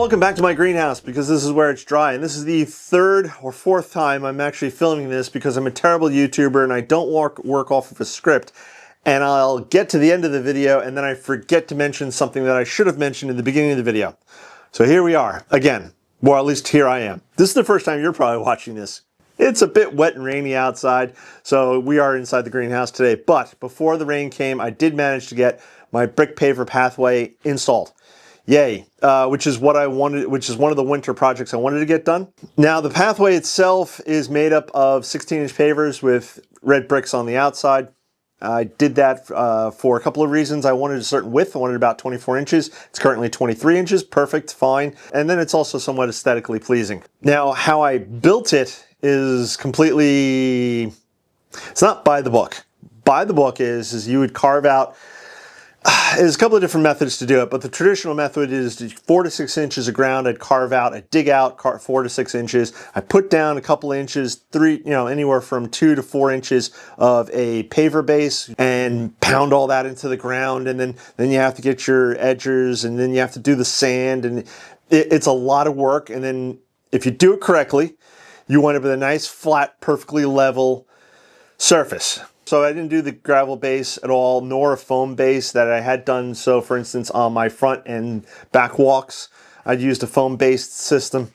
welcome back to my greenhouse, because this is where it's dry, and this is the third or fourth time I'm actually filming this because I'm a terrible YouTuber and I don't work off of a script, and I'll get to the end of the video and then I forget to mention something that I should have mentioned in the beginning of the video. So here we are again, or at least here I am. This is the first time you're probably watching this. It's a bit wet and rainy outside, so we are inside the greenhouse today, but before the rain came I did manage to get my brick paver pathway installed. Yay, which is what I wanted, which is one of the winter projects I wanted to get done. Now the pathway itself is made up of 16-inch pavers with red bricks on the outside. I did that for a couple of reasons. I wanted a certain width. I wanted about 24 inches. It's currently 23 inches, perfect, fine. And then it's also somewhat aesthetically pleasing. Now how I built it is completely, it's not by the book. By the book is you would carve out, there's a couple of different methods to do it, but the traditional method is 4 to 6 inches of ground. I'd carve out, I'd dig out 4 to 6 inches. I put down a couple of inches, anywhere from 2 to 4 inches of a paver base and pound all that into the ground. And then you have to get your edgers, and then you have to do the sand, and it's a lot of work. And then if you do it correctly, you wind up with a nice, flat, perfectly level surface. So I didn't do the gravel base at all, nor a foam base that I had done. So for instance, on my front and back walks, I'd used a foam-based system.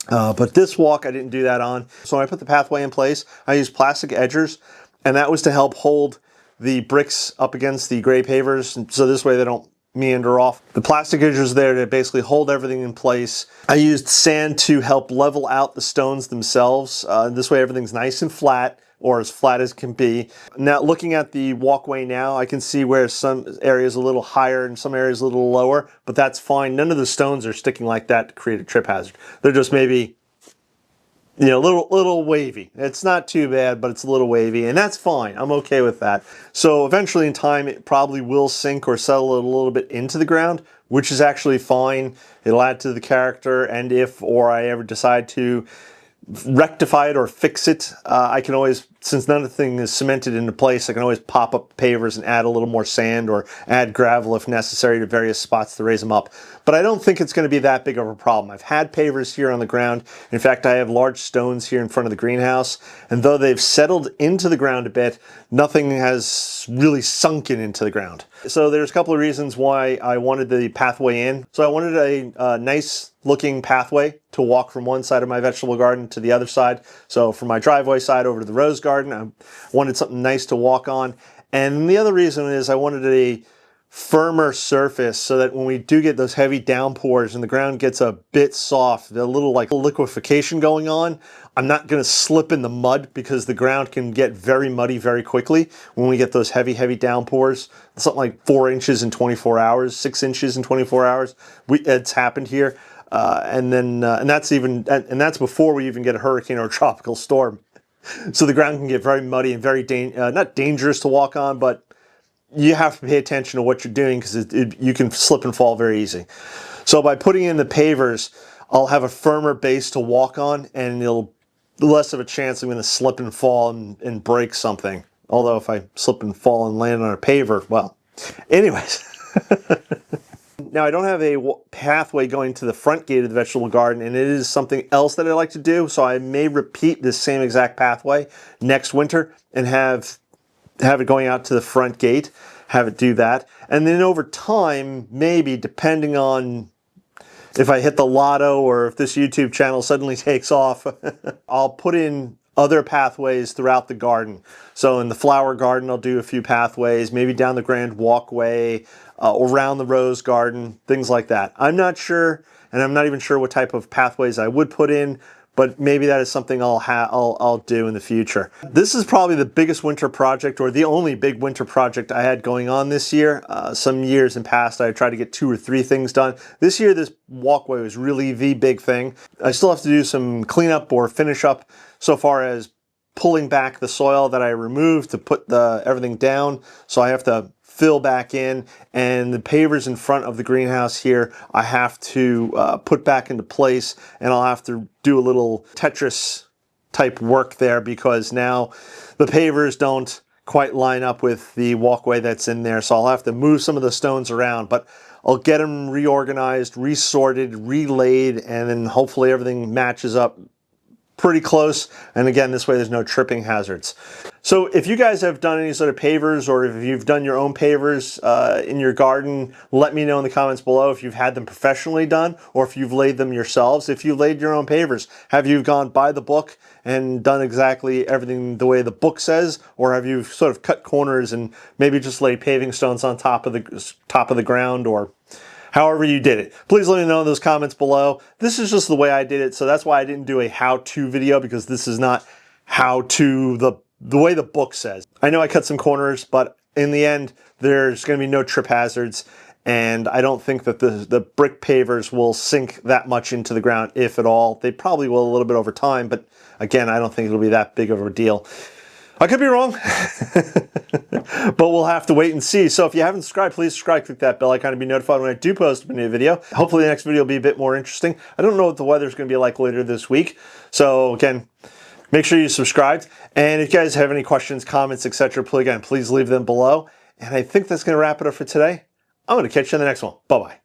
But this walk, I didn't do that on. So when I put the pathway in place, I used plastic edgers, and that was to help hold the bricks up against the gray pavers, so this way they don't meander off. The plastic edgers there to basically hold everything in place. I used sand to help level out the stones themselves. This way everything's nice and flat, or as flat as can be. Now looking at the walkway now, I can see where some areas a little higher and some areas a little lower, but that's fine. None of the stones are sticking like that to create a trip hazard. They're just maybe, you know, little wavy. It's not too bad, but it's a little wavy, and that's fine. I'm okay with that. So eventually in time, it probably will sink or settle it a little bit into the ground, which is actually fine. It'll add to the character, and if I ever decide to rectify it or fix it, I can always, since nothing is cemented into place, I can always pop up pavers and add a little more sand or add gravel if necessary to various spots to raise them up. But I don't think it's going to be that big of a problem. I've had pavers here on the ground. In fact, I have large stones here in front of the greenhouse, and though they've settled into the ground a bit, nothing has really sunken into the ground. So there's a couple of reasons why I wanted the pathway in. So I wanted a nice looking pathway to walk from one side of my vegetable garden to the other side. So from my driveway side over to the rose garden, I wanted something nice to walk on. And the other reason is I wanted a firmer surface so that when we do get those heavy downpours and the ground gets a bit soft, a little like liquefaction going on, I'm not going to slip in the mud, because the ground can get very muddy very quickly when we get those heavy downpours. Something like 4 inches in 24 hours, 6 inches in 24 hours. It's happened here. And that's before we even get a hurricane or a tropical storm. So the ground can get very muddy and very not dangerous to walk on, but you have to pay attention to what you're doing, because you can slip and fall very easy. So by putting in the pavers, I'll have a firmer base to walk on, and it'll less of a chance I'm going to slip and fall and break something. Although if I slip and fall and land on a paver, well, anyways. Now I don't have a pathway going to the front gate of the vegetable garden, and it is something else that I like to do, so I may repeat this same exact pathway next winter and have it going out to the front gate, have it do that. And then over time, maybe, depending on if I hit the lotto or if this YouTube channel suddenly takes off, I'll put in other pathways throughout the garden. So in the flower garden, I'll do a few pathways, maybe down the grand walkway, around the rose garden, things like that. I'm not sure, and I'm not even sure what type of pathways I would put in, but maybe that is something I'll do in the future. This is probably the biggest winter project, or the only big winter project I had going on this year. Some years in past, I tried to get 2 or 3 things done. This year, this walkway was really the big thing. I still have to do some cleanup or finish up so far as pulling back the soil that I removed to put everything down. So I have to fill back in, and the pavers in front of the greenhouse here I have to put back into place, and I'll have to do a little Tetris type work there, because now the pavers don't quite line up with the walkway that's in there, so I'll have to move some of the stones around. But I'll get them reorganized, resorted, relaid, and then hopefully everything matches up pretty close. And again, this way there's no tripping hazards. So if you guys have done any sort of pavers, or if you've done your own pavers in your garden, let me know in the comments below if you've had them professionally done or if you've laid them yourselves. If you laid your own pavers, have you gone by the book and done exactly everything the way the book says, or have you sort of cut corners and maybe just laid paving stones on top of the ground, or however you did it? Please let me know in those comments below. This is just the way I did it, so that's why I didn't do a how-to video, because this is not how-to the way the book says. I know I cut some corners, but in the end, there's going to be no trip hazards, and I don't think that the brick pavers will sink that much into the ground, if at all. They probably will a little bit over time, but again, I don't think it'll be that big of a deal. I could be wrong, but we'll have to wait and see. So if you haven't subscribed, please subscribe, click that bell icon to be notified when I do post a new video. Hopefully the next video will be a bit more interesting. I don't know what the weather's going to be like later this week. So again, make sure you subscribed. And if you guys have any questions, comments, etc., please leave them below. And I think that's going to wrap it up for today. I'm going to catch you in the next one. Bye-bye.